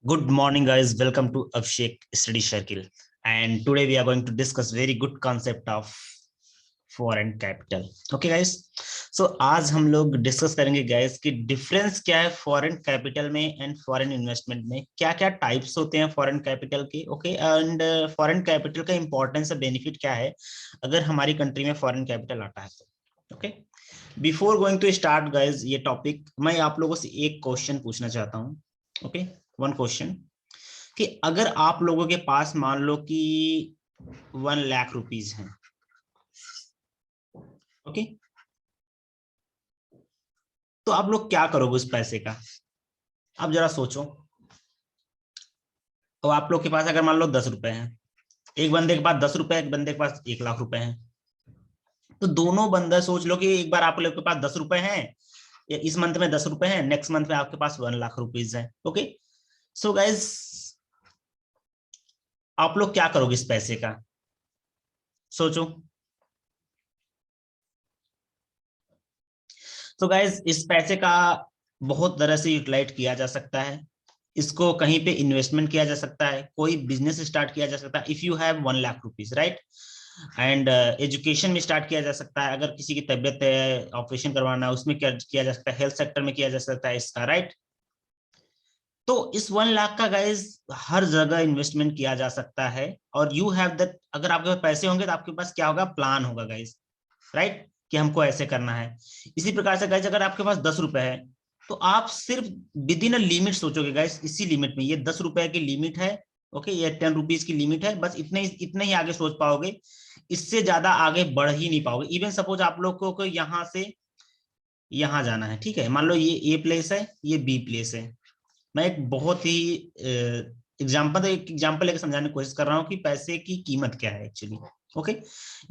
Good morning, guys. Welcome to Abhishek Study Circle. And today we are going to discuss very good concept of foreign capital. Okay, guys. So आज हम लोग discuss करेंगे guys कि difference क्या है foreign capital में and foreign investment में, क्या क्या टाइप्स होते हैं फॉरेन कैपिटल के. ओके, एंड फॉरेन कैपिटल का इंपॉर्टेंस और बेनिफिट क्या है अगर हमारी कंट्री में फॉरेन कैपिटल आता है तो. Okay, before going to start guys ये टॉपिक, मैं आप लोगों से एक क्वेश्चन पूछना चाहता हूँ. ओके, वन क्वेश्चन कि अगर आप लोगों के पास मान लो कि 1 लाख रुपीज हैं. ओके, तो आप लोग क्या करोगे उस पैसे का? आप जरा सोचो. तो आप लोग के पास अगर मान लो 10 रुपए हैं, एक बंदे के पास 10 रुपए, एक बंदे के पास 1 लाख रुपए हैं, तो दोनों बंदे सोच लो कि एक बार आप लोग के पास 10 रुपए हैं, इस मंथ में 10 रुपए हैं, नेक्स्ट मंथ में आपके पास 1 लाख रुपीज है. ओके, सो गाइज आप लोग क्या करोगे इस पैसे का? सोचो. तो गाइज इस पैसे का बहुत तरह से यूटिलाइज किया जा सकता है. इसको कहीं पे इन्वेस्टमेंट किया जा सकता है, कोई बिजनेस स्टार्ट किया जा सकता है if you have 1 lakh rupees, right. And education में स्टार्ट किया जा सकता है, अगर किसी की तबियत है, ऑपरेशन करवाना, उसमें किया जा सकता है, हेल्थ सेक्टर में किया जा सकता है इसका, राइट. तो इस 1 लाख का गाइज हर जगह इन्वेस्टमेंट किया जा सकता है. और यू हैव दैट, अगर आपके पास पैसे होंगे तो आपके पास क्या होगा, प्लान होगा गाइज, राइट, कि हमको ऐसे करना है. इसी प्रकार से गाइज अगर आपके पास 10 रुपए है तो आप सिर्फ विद इन अ लिमिट सोचोगे गाइज, इसी लिमिट में, ये 10 रुपए की लिमिट है. ओके, ये 10 रुपीज की लिमिट है, बस इतने ही आगे सोच पाओगे, इससे ज्यादा आगे बढ़ ही नहीं पाओगे. इवन सपोज आप लोग को यहाँ से यहाँ जाना है, ठीक है, मान लो ये ए प्लेस है, ये बी प्लेस है. मैं एक बहुत ही एक एग्जांपल लेकर समझाने की कोशिश कर रहा हूँ कि पैसे की कीमत क्या है एक्चुअली. ओके,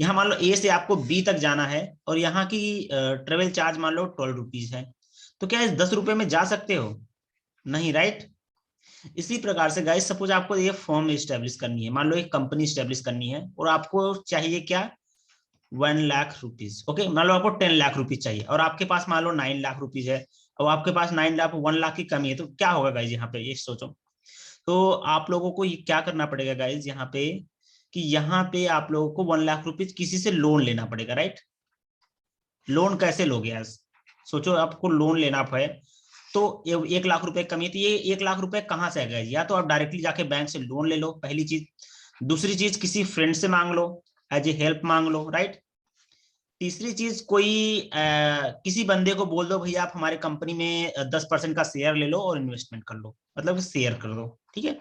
यहाँ मान लो ए से आपको बी तक जाना है और यहाँ की ट्रेवल चार्ज मान लो 12 रुपीज है, तो क्या इस 10 रुपए में जा सकते हो? नहीं, राइट. इसी प्रकार से गाइस सपोज आपको ये फर्म एस्टेब्लिश करनी है, मान लो एक कंपनी एस्टेब्लिश करनी है और आपको चाहिए क्या, 1 लाख रुपीज. ओके, मान लो आपको 10 लाख रुपीज चाहिए और आपके पास मान लो 9 लाख रुपीज है, और आपके पास 9 लाख 1 लाख की कमी है, तो क्या होगा गाइज यहाँ पे, ये सोचो. तो आप लोगों को ये क्या करना पड़ेगा गाइज यहाँ पे, कि यहाँ पे आप लोगों को 1 लाख रुपीज किसी से लोन लेना पड़ेगा, राइट. लोन कैसे लोगे यार? सोचो, आपको लोन लेना है तो 1 लाख रुपए कमी है, तो ये 1 लाख रुपए कहाँ से आएगा? या तो आप डायरेक्टली जाके बैंक से लोन ले लो, पहली चीज. दूसरी चीज, किसी फ्रेंड से मांग लो, एज ए हेल्प मांग लो, राइट. तीसरी चीज, किसी बंदे को बोल दो भैया आप हमारे कंपनी में 10% का शेयर ले लो और इन्वेस्टमेंट कर लो, मतलब शेयर कर दो, ठीक है.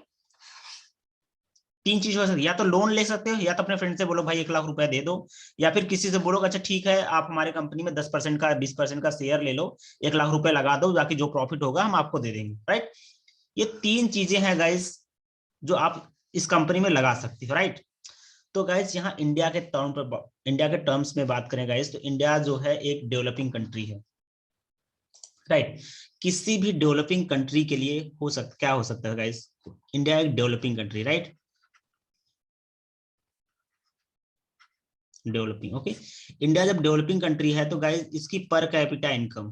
तीन चीज हो सकती है, या तो लोन ले सकते हो, या तो अपने फ्रेंड से बोलो भाई 1 लाख रुपए दे दो, या फिर किसी से बोलो अच्छा ठीक है आप हमारे कंपनी में 10% का 20% का शेयर ले लो, 1 लाख रुपए लगा दो, बाकी जो प्रॉफिट होगा हम आपको दे देंगे, राइट. ये तीन चीजें हैं गाइज जो आप इस कंपनी में लगा सकते हो, राइट. तो गाइज यहाँ इंडिया के टर्म्स में बात करें गाइज, तो इंडिया जो है एक डेवलपिंग कंट्री है, राइट. किसी भी डेवलपिंग कंट्री के लिए क्या हो सकता है गाइज, इंडिया एक developing country, right. Developing, okay. India जब डेवलपिंग कंट्री है तो गाइज इसकी per capita income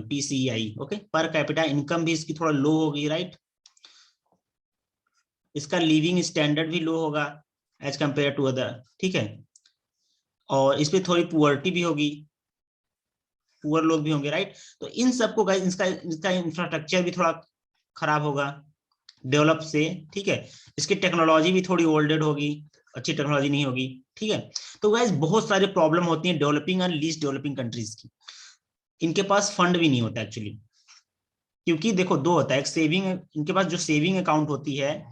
PCI, okay, per capita income भी इसकी थोड़ा लो होगी, राइट. इसका लिविंग स्टैंडर्ड भी लो होगा एज कंपेयर टू अदर, ठीक है. और इस पे थोड़ी पुअर्टी भी होगी, पुअर लोग भी होंगे, राइट. तो इन सबको गाइस इसका इंफ्रास्ट्रक्चर भी थोड़ा खराब होगा डेवलप से, ठीक है. इसकी टेक्नोलॉजी भी थोड़ी ओल्डेड होगी, अच्छी टेक्नोलॉजी नहीं होगी, ठीक है. तो गाइस बहुत सारे प्रॉब्लम होती है डेवलपिंग और लीस्ट डेवलपिंग कंट्रीज की. इनके पास फंड भी नहीं होता एक्चुअली, क्योंकि देखो दो होता है, एक सेविंग, इनके पास जो सेविंग अकाउंट होती है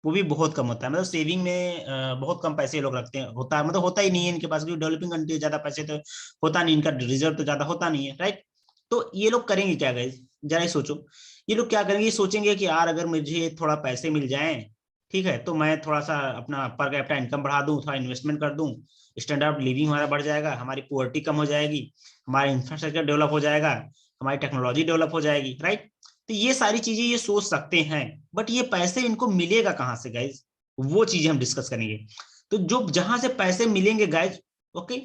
वो भी बहुत कम होता है, मतलब सेविंग में बहुत कम पैसे लोग रखते हैं, होता है मतलब होता ही नहीं है इनके पास, क्योंकि डेवलपिंग कंट्री ज्यादा पैसे तो होता नहीं, इनका रिजर्व तो ज्यादा होता नहीं है, राइट. तो ये लोग करेंगे क्या गाइस, जरा सोचो. ये लोग क्या करेंगे, ये सोचेंगे कि यार अगर मुझे थोड़ा पैसे मिल जाए, ठीक है, तो मैं थोड़ा सा अपना पर कैपिटा इनकम बढ़ा दूं, थोड़ा इन्वेस्टमेंट कर दूं, स्टैंडर्ड ऑफ लिविंग हमारा बढ़ जाएगा, हमारी पुअर्टी कम हो जाएगी, हमारा इंफ्रास्ट्रक्चर डेवलप हो जाएगा, हमारी टेक्नोलॉजी डेवलप हो जाएगी, राइट. तो ये सारी चीजें ये सोच सकते हैं, बट ये पैसे इनको मिलेगा कहाँ से गाइज, वो चीजें हम डिस्कस करेंगे. तो जो जहां से पैसे मिलेंगे गाइज, ओके,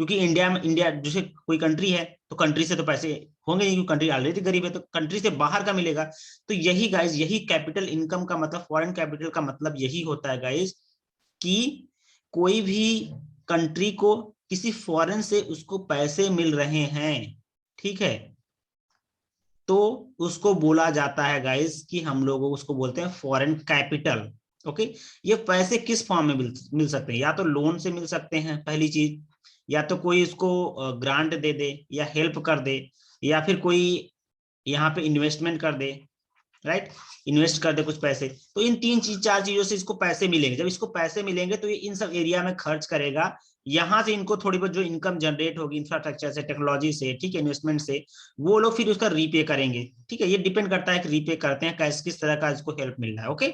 क्योंकि इंडिया जैसे कोई कंट्री है तो कंट्री से तो पैसे होंगे नहीं, क्योंकि कंट्री ऑलरेडी गरीब है, तो कंट्री से बाहर का मिलेगा। तो यही गाइज, यही कैपिटल इनकम का मतलब, फॉरेन कैपिटल का मतलब यही होता है गाइज, कि कोई भी कंट्री को किसी फॉरेन से उसको पैसे मिल रहे हैं, ठीक है, तो उसको बोला जाता है गाइज कि हम लोग उसको बोलते हैं फॉरेन कैपिटल। ओके, ये पैसे किस फॉर्म में मिल सकते हैं, या तो लोन से मिल सकते हैं पहली चीज, या तो कोई इसको ग्रांट दे दे या हेल्प कर दे, या फिर कोई यहाँ पे इन्वेस्टमेंट कर दे, राइट, इन्वेस्ट कर दे कुछ पैसे। तो इन तीन चीज, चार चीजों से इसको पैसे मिलेंगे। जब इसको पैसे मिलेंगे तो ये इन सब एरिया में खर्च करेगा, यहाँ से इनको थोड़ी बहुत जो इनकम जनरेट होगी इंफ्रास्ट्रक्चर से, टेक्नोलॉजी से, ठीक है, इन्वेस्टमेंट से, वो लोग फिर उसका रीपे करेंगे। ठीक है, ये डिपेंड करता है कि रीपे करते हैं कैसे, किस तरह का इसको हेल्प मिल रहा है। ओके,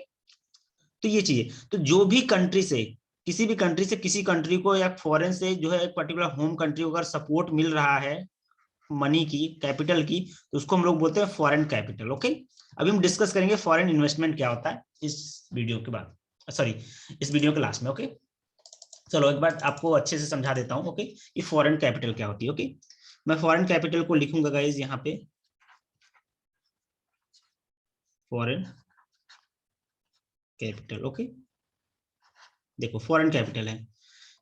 तो ये चीज है। तो जो भी कंट्री से, किसी भी कंट्री से किसी कंट्री को या फॉरेन से जो है एक पर्टिकुलर होम कंट्री को अगर सपोर्ट मिल रहा है मनी की, कैपिटल की, तो उसको हम लोग बोलते हैं फॉरेन कैपिटल। ओके, अभी हम डिस्कस करेंगे फॉरेन इन्वेस्टमेंट क्या होता है इस वीडियो के बाद, सॉरी इस वीडियो के लास्ट में। ओके, चलो एक बार आपको अच्छे से समझा देता हूं। ओके, ये फॉरेन कैपिटल क्या होती है। ओके, मैं फॉरेन कैपिटल को लिखूंगा गाइज यहाँ पे, फॉरेन कैपिटल। ओके, देखो फॉरेन कैपिटल है,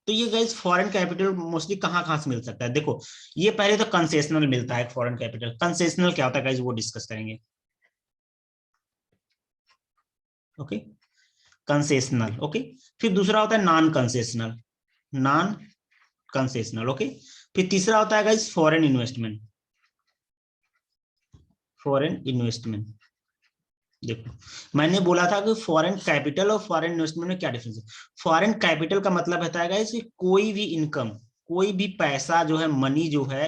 तो ये गाइज फॉरेन कैपिटल मोस्टली कहाँ से मिल सकता है। देखो, ये पहले तो कंसेशनल मिलता है फॉरेन कैपिटल। कंसेशनल क्या होता है गाइज, वो डिस्कस करेंगे। Okay, concessional. ओके, फिर दूसरा होता है non concessional, non concessional. Okay, फिर तीसरा होता है guys foreign investment, foreign investment. देखो, मैंने बोला था कि फॉरेन कैपिटल और फॉरेन इन्वेस्टमेंट में क्या डिफरेंस है। फॉरेन कैपिटल का मतलब होता है गाइस कि कोई भी इनकम, कोई भी पैसा जो है, मनी जो है,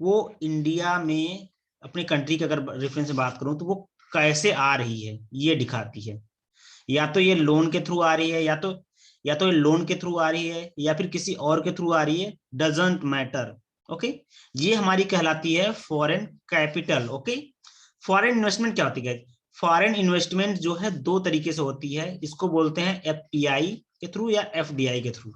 वो इंडिया में, अपनी कंट्री के अगर रेफरेंस से बात करूं तो वो कैसे आ रही है ये दिखाती है। या तो ये लोन के थ्रू आ रही है, या तो ये लोन के थ्रू आ रही है, या फिर किसी और के थ्रू आ रही है, डजंट मैटर। ओके, ये हमारी कहलाती है foreign capital. Okay, foreign investment क्या होती है। फॉरेन इन्वेस्टमेंट जो है दो तरीके से होती है, इसको बोलते हैं एफपीआई के थ्रू या एफडीआई के थ्रू।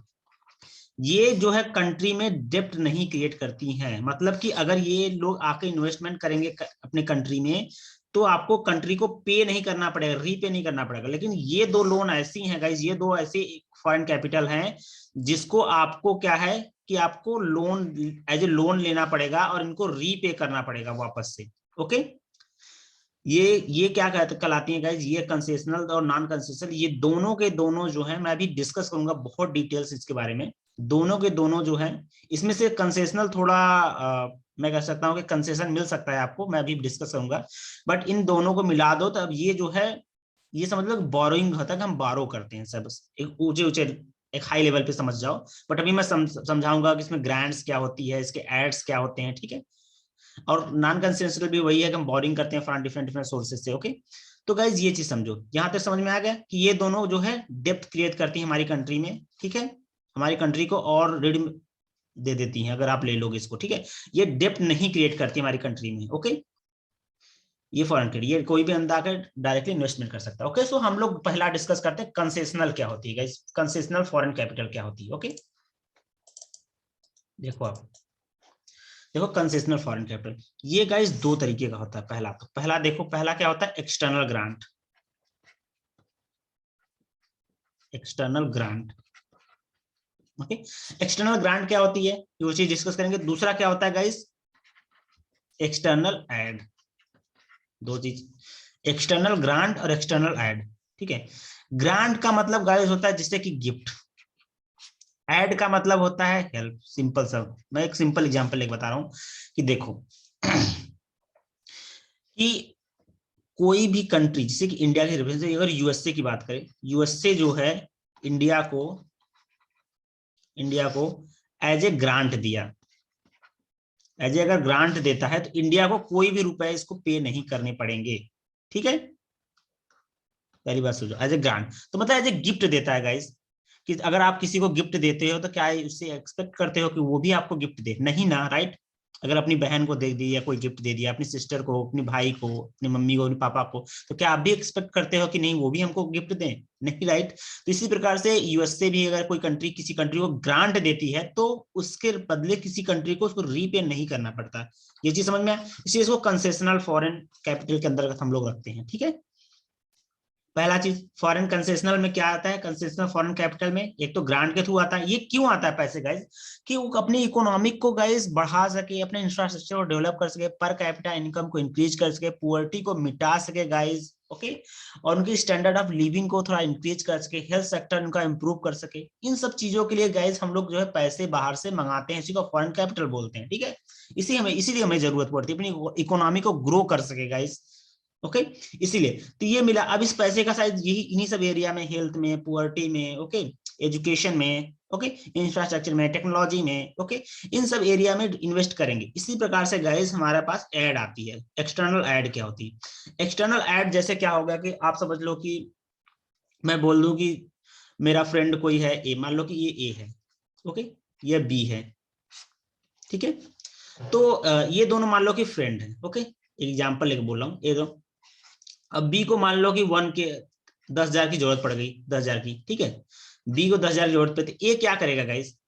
ये जो है कंट्री में डेप्ट नहीं क्रिएट करती हैं, मतलब कि अगर ये लोग आके इन्वेस्टमेंट करेंगे अपने कंट्री में, तो आपको कंट्री को पे नहीं करना पड़ेगा, रीपे नहीं करना पड़ेगा। लेकिन ये दो लोन ऐसी हैं गाइज, ये दो ऐसे फॉरेन कैपिटल हैं जिसको आपको क्या है कि आपको लोन, एज ए लोन लेना पड़ेगा और इनको रीपे करना पड़ेगा वापस से। ओके, ये क्या कहलाती है गाइज, ये कंसेशनल और नॉन कंसेशनल, ये दोनों के दोनों जो है, मैं अभी डिस्कस करूंगा बहुत डिटेल्स इसके बारे में। दोनों के दोनों जो है, इसमें से कंसेशनल थोड़ा मैं कह सकता हूं कि कंसेशन मिल सकता है आपको, मैं अभी डिस्कस करूंगा। बट इन दोनों को मिला दो तो अब ये जो है, ये समझ लो बोरोइंग होता है कि हम बारो करते हैं सब, एक ऊंचे ऊंचे, एक हाई लेवल पे समझ जाओ। बट अभी मैं समझाऊंगा कि इसमें ग्रांट्स क्या होती है, इसके एड्स क्या होते हैं, ठीक है। और नॉन कंसेशनल भी वही है कि हम बोरिंग करते हैं फ्रॉम डिफरेंट डिफरेंट सोर्सेज से। ओके, तो गाइज ये चीज समझो, यहां तक समझ में आ गया कि ये दोनों जो है डेप्थ क्रिएट करती है हमारी कंट्री में, ठीक है, हमारी कंट्री को और रीड दे देती हैं अगर आप ले लोगे इसको, ठीक है। ये डेप्थ नहीं क्रिएट करती हमारी कंट्री में। ओके, ये फॉरेन क्रेडिट, ये कोई भी अंदर आकर डायरेक्टली इन्वेस्टमेंट कर सकता है। ओके, सो हम लोग पहला डिस्कस करते हैं कंसेशनल क्या होती है गाइस, कंसेशनल फॉरेन कैपिटल क्या होती है। ओके, देखो आप, देखो कंसेशनल फॉरेन कैपिटल, ये गाइस दो तरीके का होता है। पहला देखो, पहला क्या होता है, external grant, external grant. Okay, external grant क्या होती है वो चीज डिस्कस करेंगे। दूसरा क्या होता है गाइस, एक्सटर्नल एड। दो चीज, एक्सटर्नल ग्रांट और एक्सटर्नल एड, ठीक है। ग्रांट का मतलब गाइस होता है जिससे कि गिफ्ट, एड का मतलब होता है हेल्प। सिंपल सा मैं एक सिंपल एग्जांपल एक बता रहा हूं कि देखो कि कोई भी कंट्री, जैसे कि इंडिया के रिप्रेजेंट, अगर यूएसए की बात करें, यूएसए जो है इंडिया को एज ए ग्रांट दिया, एज ए अगर ग्रांट देता है तो इंडिया को कोई भी रुपए इसको पे नहीं करने पड़ेंगे, ठीक है। पहली बात सोचो, एज ए ग्रांट तो मतलब एज ए गिफ्ट देता है गाइस, कि अगर आप किसी को गिफ्ट देते हो तो क्या उससे एक्सपेक्ट करते हो कि वो भी आपको गिफ्ट दे, नहीं ना, राइट। अगर अपनी बहन को दे दिया, कोई गिफ्ट दे दिया, अपनी सिस्टर को, अपने भाई को, अपनी मम्मी को, अपने पापा को, तो क्या आप भी एक्सपेक्ट करते हो कि नहीं वो भी हमको गिफ्ट दें? नहीं, राइट। तो इसी प्रकार से यूएसए भी अगर कोई कंट्री किसी कंट्री को ग्रांट देती है तो उसके बदले किसी कंट्री को उसको रीपे नहीं करना पड़ता। ये चीज समझ में आया? इसलिए इसको कंसेशनल फॉरेन कैपिटल के अंतर्गत हम लोग रखते हैं, ठीक है। पहला चीज, फॉरेन कंसेशनल में क्या आता है? कंसेशनल फॉरेन कैपिटल में एक तो ग्रांट के थ्रू आता है। ये क्यों आता है पैसे गाइस? कि वो अपनी इकोनॉमिक को गाइस बढ़ा सके, अपने इंफ्रास्ट्रक्चर को डेवलप कर सके, पर कैपिटा इनकम को इंक्रीज कर सके, पुअर्टी को मिटा सके गाइस, ओके, और उनकी स्टैंडर्ड ऑफ लिविंग को थोड़ा इंक्रीज कर सके, हेल्थ सेक्टर उनका इंप्रूव कर सके। इन सब चीजों के लिए गाइस हम लोग जो है पैसे बाहर से मंगाते हैं, इसी को फॉरेन कैपिटल बोलते हैं, ठीक है। इसीलिए हमें जरूरत पड़ती है अपनी इकोनॉमी को ग्रो कर सके गाइस, ओके। इसीलिए तो ये मिला। अब इस पैसे का साइज यही इन्हीं सब एरिया में, हेल्थ में, पुअर्टी में, ओके, एजुकेशन में, ओके, इंफ्रास्ट्रक्चर में, टेक्नोलॉजी में, ओके, इन सब एरिया में इन्वेस्ट करेंगे। इसी प्रकार से गाइस हमारे पास एड आती है। एक्सटर्नल एड क्या होती है? एक्सटर्नल एड जैसे क्या होगा कि आप समझ लो कि मैं बोल दूं कि मेरा फ्रेंड कोई है ए, मान लो कि ये ए है, ओके, ये बी है, ठीक है। तो ये दोनों मान लो कि फ्रेंड है, ओके, एग्जाम्पल लेके बोल रहा हूँ ये दो। अब बी को मान लो कि 10,000 की जरूरत पड़ गई, 10,000 की, ठीक है। बी को 10,000 की जरूरत पड़ती है, ए क्या करेगा गाइस?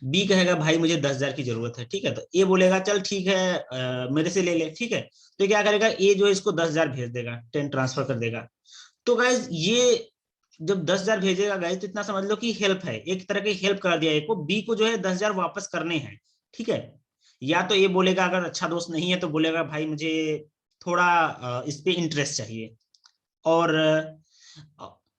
बी कहेगा भाई मुझे 10,000 की जरूरत है, ठीक है। तो ए बोलेगा चल ठीक है, मेरे से ले ले, ठीक है। तो क्या करेगा? ए जो है इसको 10,000 भेज देगा, 10 ट्रांसफर कर देगा। तो गाइस ये जब 10,000 भेजेगा गाइस, तो इतना समझ लो कि हेल्प है, एक तरह की हेल्प कर दिया ए को। बी को जो है 10,000 वापस करने हैं, ठीक है। या तो ये बोलेगा, अगर अच्छा दोस्त नहीं है तो बोलेगा भाई मुझे थोड़ा इस पे इंटरेस्ट चाहिए, और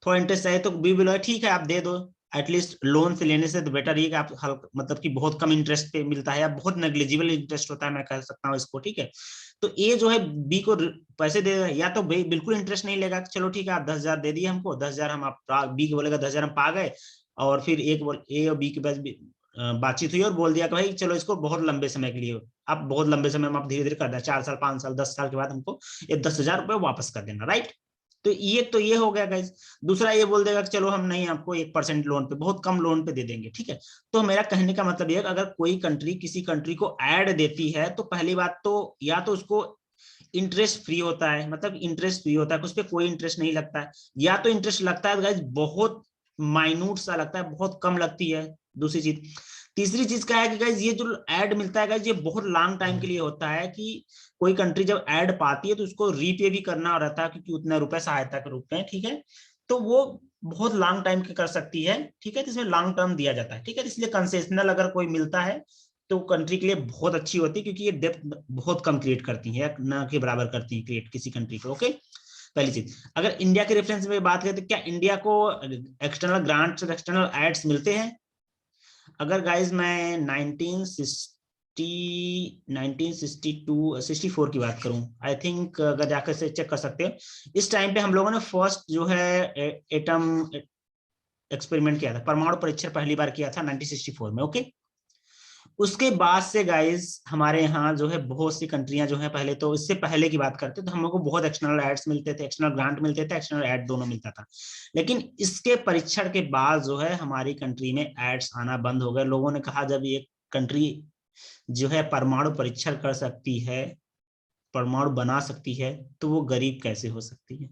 थोड़ा इंटरेस्ट चाहिए, तो बी बोलेगा ठीक है आप दे दो। एटलीस्ट लोन से लेने से तो बेटर ये कि आप हल्का, मतलब कि बहुत कम इंटरेस्ट पे मिलता है या बहुत नेग्लिजिबल इंटरेस्ट होता है, मैं कह सकता हूँ इसको, ठीक है। तो ए जो है बी को पैसे दे, या तो बिल्कुल इंटरेस्ट नहीं लेगा, चलो ठीक है आप 10,000 दे दिए हमको, 10,000 हम आप, बी को बोलेगा 10,000 हम पा गए, और फिर एक ए और बी के पास बातचीत हुई और बोल दिया कि भाई चलो इसको बहुत लंबे समय के लिए, आप बहुत लंबे समय में आप धीरे धीरे कर देना, 4 साल, 5 साल, 10 साल के बाद हमको ये 10,000 रुपये वापस कर देना, राइट। तो ये हो गया गाइस। दूसरा ये बोल देगा कि चलो हम नहीं, आपको 1% लोन पे, बहुत कम लोन पे दे देंगे, ठीक है। तो मेरा कहने का मतलब ये है कि अगर कोई कंट्री किसी कंट्री को ऐड देती है तो पहली बात तो या तो उसको इंटरेस्ट फ्री होता है, मतलब इंटरेस्ट फ्री होता है, उस पर कोई इंटरेस्ट नहीं लगता है, या तो इंटरेस्ट लगता है गाइस बहुत माइन्यूट सा लगता है, बहुत कम लगती है। दूसरी चीज, तीसरी चीज क्या है कि गाइस ये जो ऐड मिलता है गाइस, ये बहुत लॉन्ग टाइम के लिए होता है, कि कोई कंट्री जब ऐड पाती है तो उसको रीपे भी करना रहता है, क्योंकि उतना रुपए सहायता के रूप में, ठीक है। तो वो बहुत लॉन्ग टाइम के कर सकती है, ठीक है, जिसमें लॉन्ग टर्म दिया जाता है, ठीक है। इसलिए कंसेशनल अगर कोई मिलता है तो कंट्री के लिए बहुत अच्छी होती है, क्योंकि ये डेप्थ बहुत कम क्रिएट करती है, ना के बराबर करती है क्रिएट किसी कंट्री को, ओके। पहली चीज, अगर इंडिया के रेफरेंस में बात करें तो क्या इंडिया को एक्सटर्नल ग्रांट्स और एक्सटर्नल एड्स मिलते हैं? अगर गाइज मैं 1964 की बात करूं, आई थिंक अगर जाकर से चेक कर सकते हो, इस टाइम पे हम लोगों ने फर्स्ट जो है एटम एक्सपेरिमेंट किया था, परमाणु परीक्षण पहली बार किया था 1964 में, ओके। उसके बाद से गाइज हमारे यहाँ जो है बहुत सी कंट्रियां जो है, पहले तो इससे पहले की बात करते तो हम लोग को बहुत एक्सटर्नल एड्स मिलते थे, एक्सटर्नल ग्रांट मिलते थे, एक्सटर्नल एड दोनों मिलता था। लेकिन इसके परीक्षण के बाद जो है हमारी कंट्री में एड्स आना बंद हो गए। लोगों ने कहा जब ये कंट्री जो है परमाणु परीक्षण कर सकती है, परमाणु बना सकती है, तो वो गरीब कैसे हो सकती है,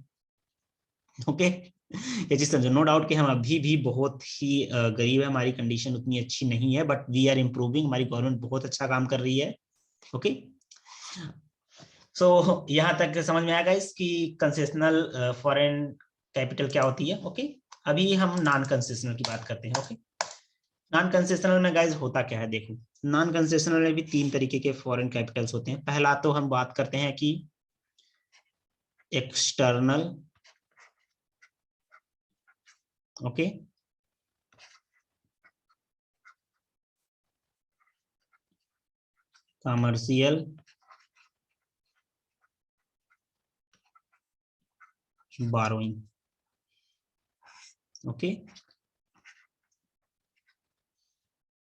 ओके। ये चीज समझो। नो डाउट कि हम अभी भी बहुत ही गरीब है, हमारी कंडीशन उतनी अच्छी नहीं है, बट वी आर इम्प्रूविंग, हमारी गवर्नमेंट बहुत अच्छा काम कर रही है, ओके। सो यहाँ तक समझ में आएगा इसकी कंसेशनल फॉरेन कैपिटल क्या होती है, ओके। अभी हम नॉन कंसेशनल की बात करते हैं, ओके। नॉन कंसेशनल में गाइज होता क्या है, देखो। नॉन कंसेशनल में भी 3 तरीके के फॉरेन कैपिटल्स होते हैं। पहला तो हम बात करते हैं कि external, okay, commercial burrowing, okay,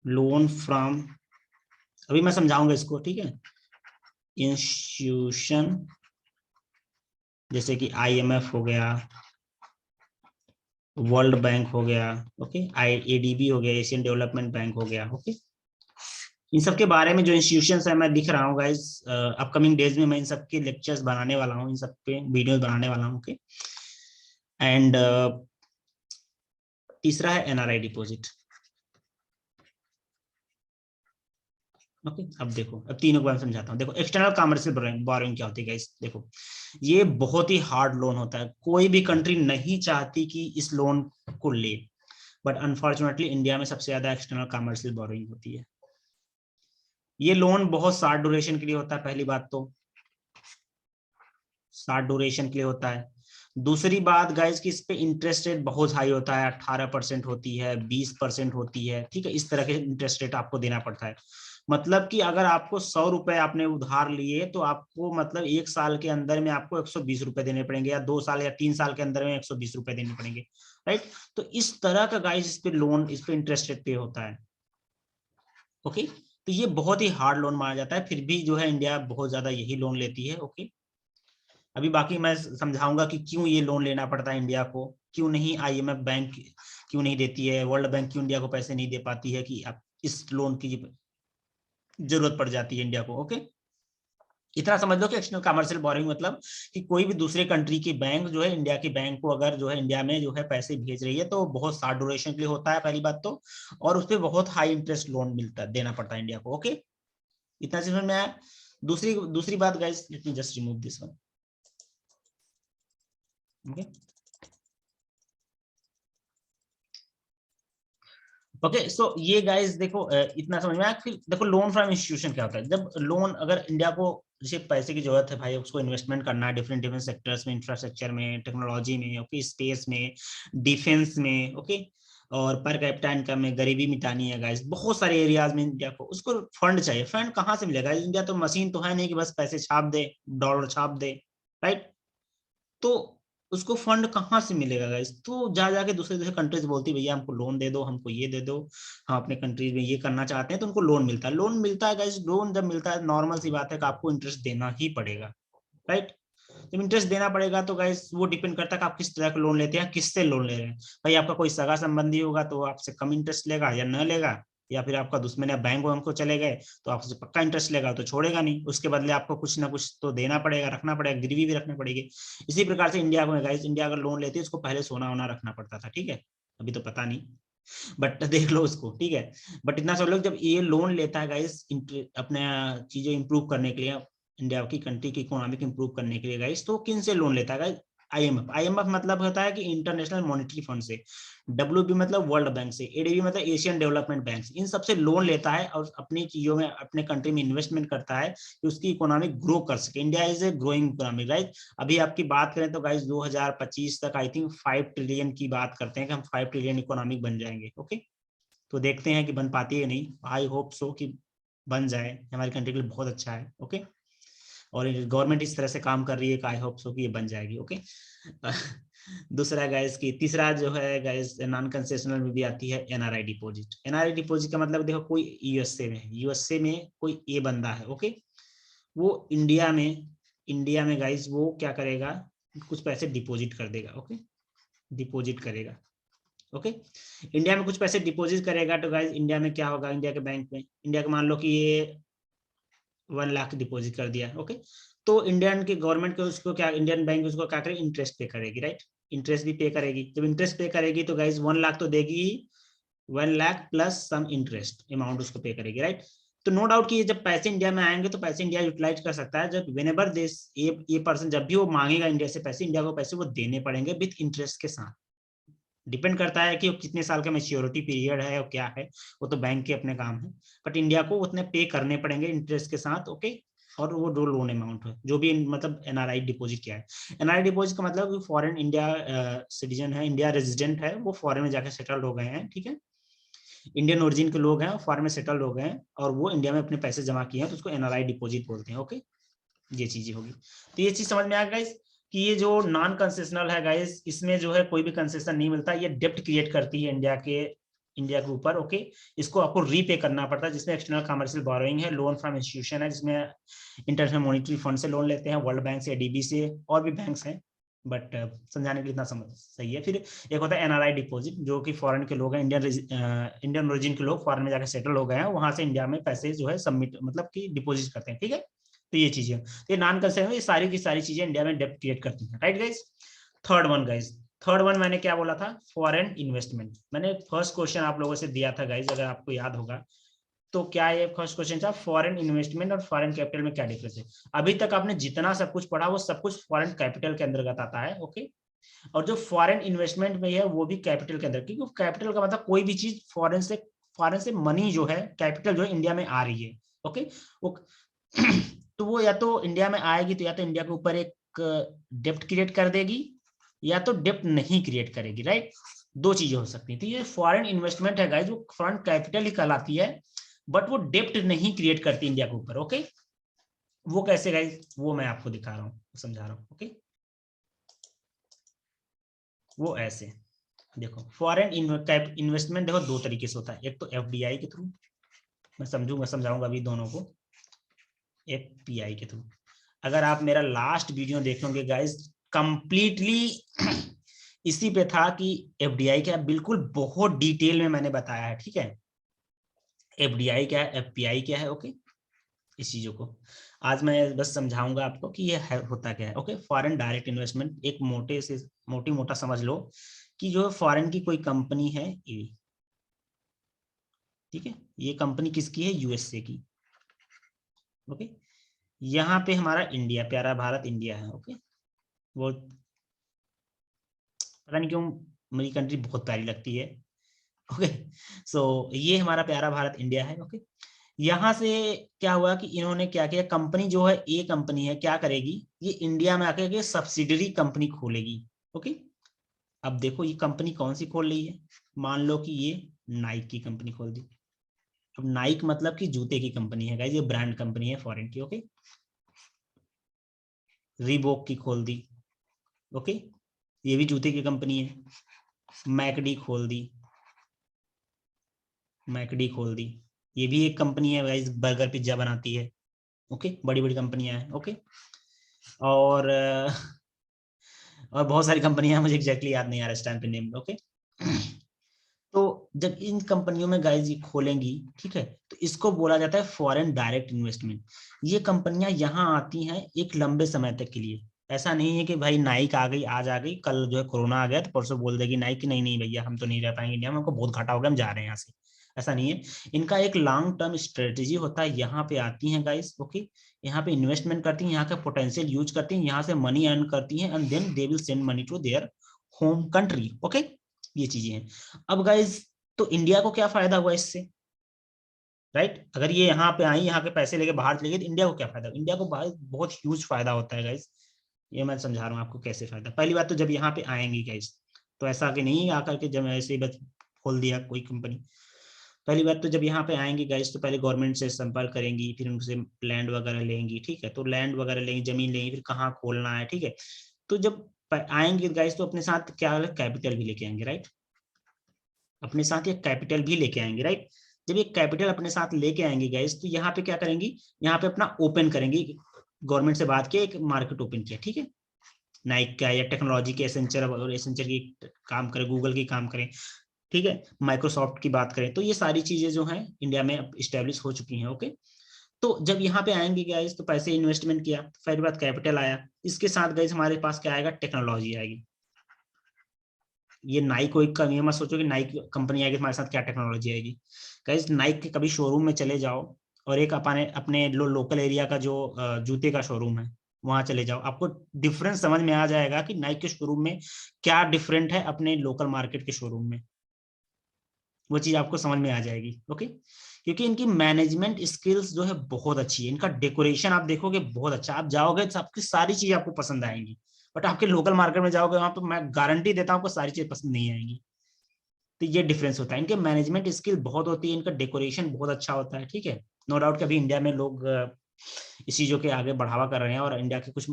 loan from, अभी मैं समझाऊंगा इसको, ठीक है। इंस्टीट्यूशन जैसे कि IMF हो गया, वर्ल्ड बैंक हो गया, ओके, ADB हो गया, एशियन डेवलपमेंट बैंक हो गया, ओके। इन सब के बारे में जो इंस्टीट्यूशंस है मैं लिख रहा हूँ गाइस, अपकमिंग डेज में मैं इन सब के लेक्चर्स बनाने वाला हूँ, इन सब पे वीडियोस बनाने वाला हूँ। ओके, एंड तीसरा है एनआरआई डिपॉजिट। ओके, अब देखो, अब तीनों को मैं समझाता हूँ। देखो, एक्सटर्नल कमर्शियल बोरोइंग क्या होती है गाइस? देखो, ये बहुत ही हार्ड लोन होता है, कोई भी कंट्री नहीं चाहती कि इस लोन को ले, बट अनफॉर्चुनेटली इंडिया में सबसे ज्यादा एक्सटर्नल कमर्शियल बोरोइंग होती है। ये लोन बहुत शॉर्ट ड्यूरेशन के लिए होता है, पहली बात तो शॉर्ट ड्यूरेशन के लिए होता है। दूसरी बात गाइस कि इस पे इंटरेस्ट रेट बहुत हाई होता है, 18% होती है, 20% होती है, ठीक है, इस तरह के इंटरेस्ट रेट आपको देना पड़ता है। मतलब कि अगर आपको 100 रुपए आपने उधार लिए तो आपको मतलब 1 साल के अंदर में आपको 120 रुपए देने पड़ेंगे, या 2 साल या 3 साल के अंदर में 120 रुपए देने पड़ेंगे, राइट। तो इस तरह का गाइस इस पे लोन, इस पे इंटरेस्ट रेट पे होता है। ओके, तो ये बहुत ही हार्ड लोन माना जाता है, फिर भी जो है इंडिया बहुत ज्यादा यही लोन लेती है। ओके, अभी बाकी मैं समझाऊंगा कि क्यों ये लोन लेना पड़ता है इंडिया को, क्यों नहीं आईएमएफ बैंक क्यों नहीं देती है, वर्ल्ड बैंक क्यों इंडिया को पैसे नहीं दे पाती है कि आप इस लोन की जरूरत पड़ जाती है इंडिया को। ओके, इतना समझ लो कि एक्सटर्नल कमर्शियल बोरिंग मतलब कि कोई भी दूसरे कंट्री की बैंक जो है इंडिया की बैंक को अगर जो है इंडिया में जो है पैसे भेज रही है तो बहुत शॉर्ट ड्यूरेशन के लिए होता है, पहली बात तो, और उस पर बहुत हाई इंटरेस्ट लोन मिलता है, देना पड़ता है इंडिया को। ओके, इतना समझ में आया। दूसरी दूसरी बात guys, let me just remove this one. Okay, okay, so ये गाइस देखो, इतना समझ में आया। फिर देखो, लोन फ्रॉम इंस्टीट्यूशन क्या होता है? जब लोन, अगर इंडिया को जैसे पैसे की जरूरत है भाई, उसको इन्वेस्टमेंट करना है डिफरेंट डिफरेंट सेक्टर्स में, इंफ्रास्ट्रक्चर में, टेक्नोलॉजी में, ओके, स्पेस में, डिफेंस में, ओके, और पर कैपिटा इनकम में, गरीबी मिटानी है गाइस, बहुत सारे एरियाज में इंडिया को उसको फंड चाहिए। फंड कहाँ से मिलेगा? इंडिया तो मशीन तो है नहीं कि बस पैसे छाप दे, डॉलर छाप दे, राइट। तो उसको फंड कहाँ से मिलेगा गाइस? तो जा जाके दूसरे दूसरे कंट्रीज बोलती भैया हमको लोन दे दो, हमको ये दे दो, हम अपने कंट्रीज में ये करना चाहते हैं, तो उनको लोन मिलता है। लोन मिलता है गाइस, लोन जब मिलता है नॉर्मल सी बात है कि आपको इंटरेस्ट देना ही पड़ेगा, राइट। जब इंटरेस्ट देना पड़ेगा तो गाइस वो डिपेंड करता है कि आप किस तरह का लोन लेते हैं, किससे लोन ले रहे हैं। भाई आपका कोई सगा संबंधी होगा तो आपसे कम इंटरेस्ट लेगा या न लेगा, या फिर आपका दुश्मन या बैंक वैंक को चले गए तो आपसे पक्का इंटरेस्ट लेगा, तो छोड़ेगा नहीं, उसके बदले आपको कुछ ना कुछ तो देना पड़ेगा, रखना पड़ेगा, गिरवी भी रखनी पड़ेगी। इसी प्रकार से इंडिया में गाइस, इंडिया अगर लोन लेती है उसको पहले सोना वोना रखना पड़ता था, ठीक है, अभी तो पता नहीं, बट देख लो उसको, ठीक है। बट इतना सब लोग जब ये लोन लेता है गाइस अपने चीजें इंप्रूव करने के लिए, इंडिया की कंट्री की इकोनॉमिक इंप्रूव करने के लिए गाइस, तो किन से लोन लेता है गाइस? आईएमएफ। आईएमएफ मतलब होता है कि इंटरनेशनल मॉनेटरी फंड से, डब्ल्यूबी मतलब वर्ल्ड बैंक से, एडीबी मतलब एशियन डेवलपमेंट बैंक से, इन सबसे लोन लेता है और अपनी चीजों में, अपने कंट्री में इन्वेस्टमेंट करता है कि उसकी इकोनॉमिक ग्रो कर सके। India is a growing economy, right. अभी आपकी बात करें तो गाइस 2025 तक आई थिंक 5 ट्रिलियन की बात करते हैं कि हम 5 ट्रिलियन इकोनॉमिक बन जाएंगे। ओके, तो देखते हैं कि बन पाती है नहीं, आई होप सो कि बन जाए, हमारी कंट्री के लिए बहुत अच्छा है। ओके, और गवर्नमेंट इस तरह से काम कर रही है कि आई होप सो कि ये बन जाएगी। ओके, दूसरा गाइस की, तीसरा जो है गाइस नॉन कंसेशनल में भी आती है एनआरआई डिपॉजिट। एनआरआई डिपॉजिट का मतलब देखो, कोई यूएसए में है, यूएसए में कोई ए बंदा है, ओके, वो इंडिया में गाइस वो क्या करेगा, कुछ पैसे डिपॉजिट कर देगा। ओके, डिपॉजिट करेगा। ओके, इंडिया में कुछ पैसे डिपॉजिट करेगा तो गाइस इंडिया में क्या होगा, इंडिया के बैंक में, इंडिया के मान लो कि ये 1 लाख डिपॉजिट कर दिया। ओके, तो इंडियन के गवर्नमेंट को उसको क्या, इंडियन बैंक उसको क्या करेगी, इंटरेस्ट पे करेगी, राइट। इंटरेस्ट भी पे करेगी। जब इंटरेस्ट पे करेगी तो गाइस 1 लाख तो देगी ही, 1 lakh plus some interest amount उसको पे करेगी, राइट। तो नो डाउट कि जब पैसे इंडिया में आएंगे तो पैसे इंडिया यूटिलाइज कर सकता है, जब वेनेवर दिस ये पर्सन जब भी वो मांगेगा इंडिया से पैसे, इंडिया को पैसे वो देने पड़ेंगे विथ इंटरेस्ट के साथ। डिपेंड करता है कि कितने साल का मैच्योरिटी पीरियड है और क्या है, वो तो बैंक के अपने काम है, बट इंडिया को उतने पे करने पड़ेंगे इंटरेस्ट के साथ। ओके, और वो जो लोन अमाउंट है जो भी, मतलब एनआरआई डिपॉजिट क्या है? एनआरआई डिपॉजिट का मतलब फॉरेन इंडिया सिटीजन है, इंडिया रेजिडेंट है, वो फॉरेन में जाकर सेटल्ड हो गए हैं, ठीक है, इंडियन ओरिजिन के लोग हैं, फॉरेन में सेटल्ड हो गए हैं और वो इंडिया में अपने पैसे जमा किए हैं, तो उसको एनआरआई डिपॉजिट बोलते हैं। ओके, ये चीजें होगी। तो ये चीज समझ में आ गया गाइस कि ये जो नॉन कंसेशनल है गाइस, इसमें जो है कोई भी कंसेशन नहीं मिलता, ये डेप्ट क्रिएट करती है इंडिया के ऊपर। ओके, इसको आपको रीपे करना पड़ता है, जिसमें एक्सटर्नल कमर्शियल बोरोइंग है, लोन फ्रॉम इंस्टीट्यूशन है, जिसमें इंटरनेशनल मॉनिटरी फंड से लोन लेते हैं, वर्ल्ड बैंक से, डीबी से, और भी बैंक्स हैं, बट समझाने के लिए इतना समझ सही है। फिर एक होता है एनआरआई डिपॉजिट, जो कि फॉरेन के लोग हैं, इंडियन ओरिजिन के लोग फॉरेन में जाकर सेटल हो गए हैं, वहां से इंडिया में पैसे जो है सबमिट मतलब कि डिपॉजिट करते हैं, ठीक है। तो ये चीजें, तो ये नॉन कंसेशन, ये सारी की सारी चीजें इंडिया में डेब्ट क्रिएट करती हैं, right guys. Third one guys, third one मैंने क्या बोला था, फॉरेन इन्वेस्टमेंट। मैंने फर्स्ट क्वेश्चन आप लोगों से दिया था गाइस, अगर आपको याद होगा तो क्या ये फर्स्ट क्वेश्चन था, फॉरेन इन्वेस्टमेंट और फॉरेन कैपिटल में क्या डिफरेंस है। अभी तक आपने जितना सब कुछ पढ़ा वो सब कुछ फॉरेन कैपिटल के अंतर्गत आता है, ओके। और जो फॉरेन इन्वेस्टमेंट में है वो भी कैपिटल के अंदर, क्योंकि कैपिटल का मतलब कोई भी चीज फॉरेन से मनी जो है, कैपिटल जो है इंडिया में आ रही है, ओके। वो तो वो या तो इंडिया में आएगी तो या तो इंडिया के ऊपर एक डेप्ट क्रिएट कर देगी, या तो डेप्ट नहीं क्रिएट करेगी, राइट। दो चीजें हो सकती है। तो ये फॉरेन इन्वेस्टमेंट है गाइस, वो फॉरेन कैपिटल ही कहलाती है, बट वो डेप्ट नहीं क्रिएट करती इंडिया के ऊपर, ओके। वो कैसे गाइस, वो मैं आपको दिखा रहा हूँ, समझा रहा हूँ, ओके। वो ऐसे देखो, फॉरेन इन्वेस्टमेंट देखो दो तरीके से होता है, एक तो एफडीआई के थ्रू, मैं समझाऊंगा अभी दोनों को, एफपीआई के थ्रू। अगर आप मेरा लास्ट वीडियो देख लोगे गाइस, कंप्लीटली इसी पे था कि एफडीआई क्या, बिल्कुल बहुत डिटेल में मैंने बताया है, ठीक है। एफडीआई क्या है, एफपीआई क्या है, ओके। इस चीजों को आज मैं बस समझाऊंगा आपको कि ये होता क्या है, ओके। फॉरेन डायरेक्ट इन्वेस्टमेंट एक मोटा समझ लो कि जो फॉरेन की कोई कंपनी है ये, ठीक है, ये कंपनी किसकी है, यूएसए की, ओके। यहाँ पे हमारा इंडिया, प्यारा भारत इंडिया है, ओके। वो पता नहीं क्यों मेरी कंट्री बहुत प्यारी लगती है, ओके। सो ये हमारा प्यारा भारत इंडिया है, ओके। यहाँ से क्या हुआ कि इन्होंने क्या किया, कंपनी जो है, ये कंपनी है क्या करेगी, ये इंडिया में आकर के सब्सिडरी कंपनी खोलेगी, ओके। अब देखो ये कंपनी कौन सी खोल रही है, मान लो कि ये नाइक की कंपनी खोल दी। अब नाइक मतलब कि जूते की कंपनी है गाइस, ये ब्रांड कंपनी है फॉरेन की, ओके। रीबॉक की खोल दी, ओके, ये भी जूते की कंपनी है। मैकडी खोल दी, मैकडी खोल दी, ये भी एक कंपनी है गाइस, बर्गर पिज्जा बनाती है, ओके। बड़ी बड़ी कंपनियां हैं, ओके। और और बहुत सारी कंपनियां, मुझे एग्जैक्टली याद नहीं आ रहा इस टाइम पे नेम, ओके। तो जब इन कंपनियों में गाइस ये खोलेंगी, ठीक है, तो इसको बोला जाता है फॉरेन डायरेक्ट इन्वेस्टमेंट। ये कंपनियां यहाँ आती हैं एक लंबे समय तक के लिए। ऐसा नहीं है कि भाई नाइक आ गई, आज आ गई, कल जो है कोरोना आ गया तो परसों बोल देगी नाइक कि नहीं नहीं भैया हम तो नहीं रह पाएंगे इंडिया में, हमको बहुत घाटा हो गया, हम जा रहे हैं यहाँ से। ऐसा नहीं है, इनका एक लॉन्ग टर्म स्ट्रेटेजी होता है। यहाँ पे आती हैं गाइस, ओके, यहाँ पे इन्वेस्टमेंट करती हैं, यहाँ का पोटेंशियल यूज करती हैं, यहाँ से मनी अर्न करती हैं, and then they will send money to their home country, okay. ये चीजें हैं। अब गाइज, तो इंडिया को क्या फायदा हुआ इससे, राइट। अगर ये यहाँ पे आई, यहाँ के पैसे लेके बाहर चले गए, तो इंडिया को क्या फायदा, इंडिया को बहुत ह्यूज फायदा होता है गाइज। ये मैं समझा रहा हूँ आपको कैसे फायदा। पहली बात तो जब यहाँ पे आएंगी गाइज, तो ऐसा कि नहीं आकर के जब ऐसे ही बस खोल दिया कोई कंपनी। पहली बात तो जब यहाँ पे आएंगे गाइज, तो पहले गवर्नमेंट से संपर्क करेंगी, फिर उनसे लैंड वगैरह लेंगी, ठीक है। तो लैंड वगैरह लेंगी, जमीन लेंगी, फिर कहाँ खोलना है, ठीक है। तो जब आएंगे गाइज, तो अपने साथ क्या कैपिटल भी लेके आएंगे, राइट। अपने साथ एक कैपिटल भी लेके आएंगे, राइट। जब ये कैपिटल अपने साथ लेके आएंगे गाइस, तो यहाँ पे क्या करेंगी, यहाँ पे अपना ओपन करेंगी, गवर्नमेंट से बात किया, एक मार्केट ओपन किया, ठीक है। नाइक का या टेक्नोलॉजी के एसेंचर और एसेंचर की काम करें, गूगल की काम करें, ठीक है, माइक्रोसॉफ्ट की बात करें, तो ये सारी चीजें जो हैं इंडिया में इस्टेब्लिश हो चुकी हैं, ओके। तो जब यहाँ पे आएंगे गाइस, तो पैसे इन्वेस्टमेंट किया, फिर बाद कैपिटल आया, इसके साथ गाइस हमारे पास क्या आएगा, टेक्नोलॉजी आएगी। ये नाइक एक का नियम, सोचो कि नाइक कंपनी आएगी, हमारे साथ क्या टेक्नोलॉजी आएगी। गाइस नाइक के कभी शोरूम में चले जाओ, और एक अपने अपने लोकल एरिया का जो जूते का शोरूम है, वहां चले जाओ, आपको डिफरेंस समझ में आ जाएगा कि नाइक के शोरूम में क्या डिफरेंट है अपने लोकल मार्केट के शोरूम में। वो चीज आपको समझ में आ जाएगी, ओके। क्योंकि इनकी मैनेजमेंट स्किल्स जो है बहुत अच्छी है, इनका डेकोरेशन आप देखोगे बहुत अच्छा, आप जाओगे तो आपकी सारी चीजें आपको पसंद आएंगी। बट आपके लोकल मार्केट में जाओगे, वहां पर मैं गारंटी देता हूँ आपको सारी चीजें पसंद नहीं आएंगी। तो ये डिफरेंस होता है, इनके मैनेजमेंट स्किल बहुत होती है, इनका डेकोरेशन बहुत अच्छा होता है, ठीक है। नो डाउट कभी इंडिया में लोग इस चीजों के आगे बढ़ावा कर रहे हैं, और इंडिया के कुछ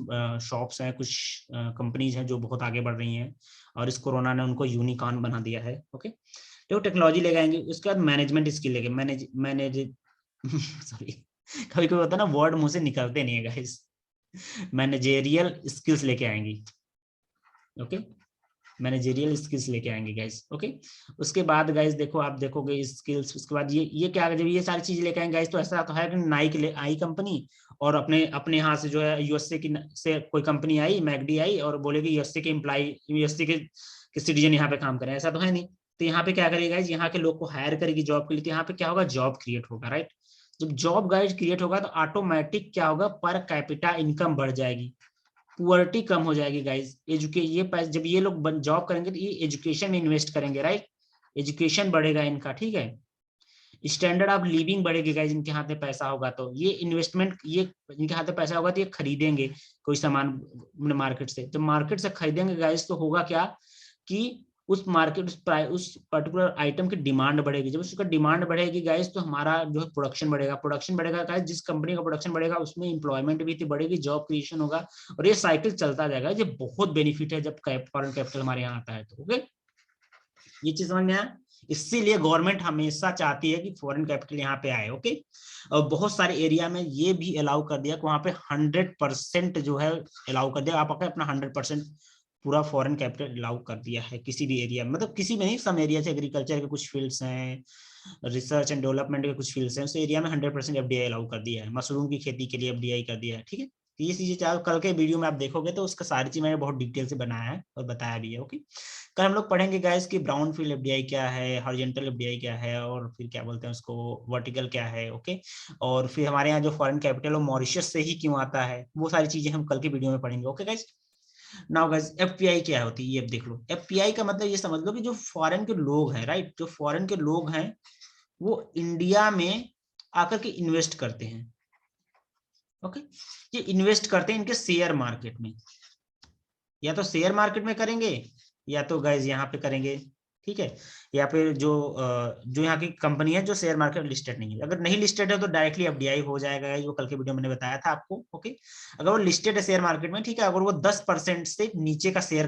शॉप्स हैं, कुछ कंपनीज हैं जो बहुत आगे बढ़ रही हैं, और इस कोरोना ने उनको यूनिकॉर्न बना दिया है, ओके। तो टेक्नोलॉजी ले आएंगे, उसके बाद मैनेजमेंट स्किल लेके मैनेज मैनेज सॉरी, कभी कभी होता है ना वर्ड मुंह से निकलते नहीं है गाइस। मैनेजेरियल स्किल्स लेके आएंगी, ओके, मैनेजरियल स्किल्स लेके आएंगे गाइस। ओके, उसके बाद गाइस देखो, आप देखोगे स्किल्स, उसके बाद ये क्या, जब ये सारी चीजें लेके आएंगे गाइस, तो ऐसा तो है कि नाइक आई कंपनी और अपने अपने यहाँ से जो है यूएसए की से कोई कंपनी आई, मैकडी आई और बोलेगी यूएसए के एम्प्लॉय, यूएसए के सिटीजन यहाँ पे काम करें, ऐसा तो है नहीं। तो यहाँ पे क्या करेगा, यहाँ के लोग को हायर करेगी जॉब के लिए, तो यहाँ पे क्या होगा, जॉब क्रिएट होगा, राइट। जब जॉब गाइस क्रिएट होगा तो ऑटोमेटिक क्या होगा, पर कैपिटा इनकम बढ़ जाएगी, पुअर्टी कम हो जाएगी गाइस। ये पैसे जब ये लोग जॉब करेंगे तो ये एजुकेशन में इन्वेस्ट करेंगे, राइट। एजुकेशन बढ़ेगा इनका, ठीक है। स्टैंडर्ड ऑफ लिविंग बढ़ेगी गाइस, इनके हाथ में पैसा होगा तो ये इन्वेस्टमेंट, ये इनके हाथ में पैसा होगा तो ये खरीदेंगे कोई सामान मार्केट से। जब मार्केट से खरीदेंगे गाइस तो होगा क्या कि उस मार्केट उस पर्टिकुलर आइटम की डिमांड बढ़ेगी। जब उसका डिमांड बढ़ेगी गाइस तो हमारा जो है प्रोडक्शन बढ़ेगा, प्रोडक्शन बढ़ेगा गाइस, जिस कंपनी का प्रोडक्शन बढ़ेगा उसमें इंप्लॉयमेंट भी बढ़ेगी, जॉब क्रिएशन होगा और ये साइकिल चलता जाएगा। ये बहुत बेनिफिट है जब फॉरेन कैपिटल हमारे यहाँ आता है तो। ओके, ये चीज समझ में आया। इसीलिए गवर्नमेंट हमेशा चाहती है कि फॉरेन कैपिटल यहाँ पे आए। ओके, और बहुत सारे एरिया में ये भी अलाउ कर दिया कि वहां पे 100% जो है अलाउ कर दिया, आप अपना 100% पूरा फॉरेन कैपिटल अलाउ कर दिया है किसी भी एरिया में, मतलब किसी में नहीं, सम एरिया से एग्रीकल्चर के कुछ फील्ड्स हैं, रिसर्च एंड डेवलपमेंट के कुछ फील्ड्स हैं, उस एरिया में 100% एफडीआई अलाउ कर दिया है, मशरूम की खेती के लिए एफडीआई कर दिया है, ठीक है। तो ये चीजें चाहे कल के वीडियो में आप देखोगे तो उसका सारी चीज मैंने बहुत डिटेल से बनाया है और बताया भी है। ओके, कल हम लोग पढ़ेंगे गाइस कि ब्राउन फील्ड एफडीआई क्या है, हॉरिजॉन्टल एफडीआई क्या है, और फिर क्या बोलते हैं उसको, वर्टिकल क्या है। ओके, और फिर हमारे यहाँ जो फॉरेन कैपिटल मॉरिशस से ही क्यों आता है, वो सारी चीजें हम कल के वीडियो में पढ़ेंगे। Okay guys, now guys FPI क्या होती है ये देख लो। एफपीआई का मतलब ये समझ लो कि जो फॉरेन के लोग हैं, राइट, जो फॉरेन के लोग हैं वो इंडिया में आकर के इन्वेस्ट करते हैं। ओके, ये इन्वेस्ट करते हैं इनके शेयर मार्केट में, या तो शेयर मार्केट में करेंगे या तो गाइज यहाँ पे करेंगे, ठीक है। या फिर जो यहाँ की कंपनी है जो शेयर मार्केट लिस्टेड नहीं है, अगर नहीं लिस्टेड है तो डायरेक्टली एफडीआई हो जाएगा, जो कल के वीडियो मैंने बताया था आपको। ओके, अगर वो लिस्टेड है शेयर मार्केट में, ठीक है, अगर वो 10% से नीचे का शेयर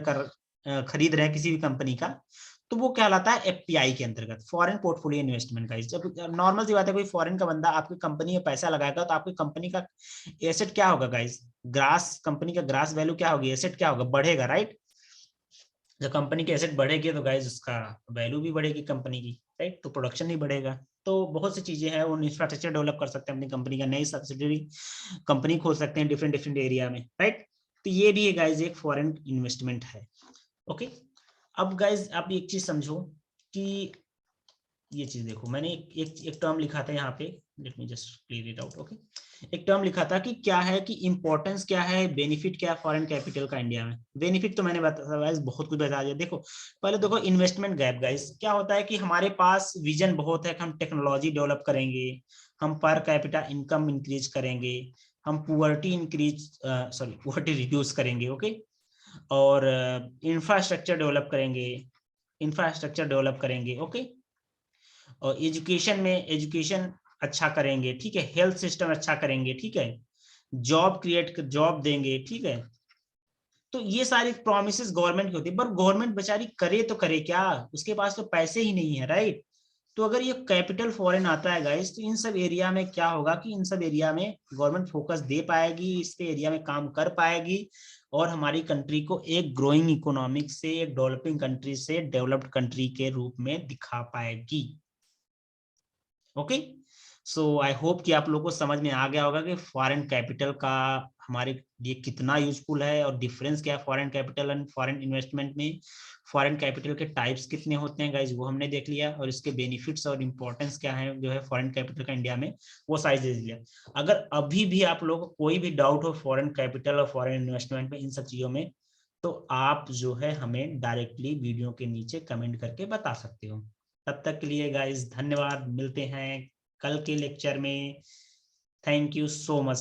खरीद रहे हैं किसी भी कंपनी का, तो वो कहलाता है एफपीआई के अंतर्गत, फॉरेन पोर्टफोलियो इन्वेस्टमेंट का। जब नॉर्मल सी बात है, कोई फॉरेन का बंदा आपकी कंपनी में पैसा लगाएगा तो आपकी कंपनी का एसेट क्या होगा गाइस, ग्रास, कंपनी का ग्रास वैल्यू क्या होगी, एसेट क्या होगा, बढ़ेगा, राइट। जब कंपनी की एसेट बढ़ेगी तो गाइस उसका वैल्यू भी बढ़ेगी कंपनी की, राइट, तो प्रोडक्शन ही बढ़ेगा। तो बहुत सी चीजें हैं, वो इंफ्रास्ट्रक्चर डेवलप कर सकते हैं अपनी कंपनी का, नई सब्सिडरी कंपनी खोल सकते हैं डिफरेंट डिफरेंट एरिया में, राइट। तो ये भी है गाइस एक फॉरेन इन्वेस्टमेंट है। ओके, अब गाइज आप एक चीज समझो कि ये चीज देखो, मैंने एक टर्म लिखा था यहाँ पे, late me just clear it out. Okay, एक टर्म लिखा था कि क्या है, कि इंपॉर्टेंस क्या है, बेनिफिट क्या है फॉरेन कैपिटल का इंडिया में। बेनिफिट तो मैंने बताया, बहुत कुछ बता दिया। देखो पहले देखो इन्वेस्टमेंट गैप गाइस, क्या होता है कि हमारे पास विजन बहुत है कि हम टेक्नोलॉजी डेवलप करेंगे, हम पर कैपिटा इनकम इंक्रीज करेंगे, हम पुअर्टी इंक्रीज पुअर्टी रिड्यूस करेंगे। ओके, और इंफ्रास्ट्रक्चर डेवलप करेंगे, इंफ्रास्ट्रक्चर डेवलप करेंगे। ओके, और एजुकेशन में एजुकेशन अच्छा करेंगे, ठीक है, हेल्थ सिस्टम अच्छा करेंगे, ठीक है, जॉब क्रिएट, जॉब देंगे, ठीक है। तो ये सारी प्रॉमिसेस गवर्नमेंट की होती है, पर गवर्नमेंट बेचारी करे तो करे क्या, उसके पास तो पैसे ही नहीं है, राइट। तो अगर ये कैपिटल फॉरेन आता है गाइस, तो इन सब एरिया में क्या होगा कि इन सब एरिया में गवर्नमेंट फोकस दे पाएगी, इस पे एरिया में काम कर पाएगी, और हमारी कंट्री को एक ग्रोइंग इकोनॉमिक से, एक डेवलपिंग कंट्री से डेवलप्ड कंट्री के रूप में दिखा पाएगी। ओके, सो आई होप कि आप लोगों को समझ में आ गया होगा कि फॉरेन कैपिटल का हमारे लिए कितना यूजफुल है, और डिफरेंस क्या है foreign capital and foreign investment में। फॉरेन कैपिटल के टाइप्स कितने होते हैं गाइज वो हमने देख लिया, और इसके बेनिफिट्स और इंपॉर्टेंस क्या है जो है फॉरेन कैपिटल का इंडिया में, वो साइज देख लिया। अगर अभी भी आप लोगों को कोई भी डाउट हो फॉरेन कैपिटल और फॉरेन इन्वेस्टमेंट में, इन सब चीजों में, तो आप जो है हमें डायरेक्टली वीडियो के नीचे कमेंट करके बता सकते हो। तब तक के लिए गाइज धन्यवाद, मिलते हैं कल के लेक्चर में। Thank you so much.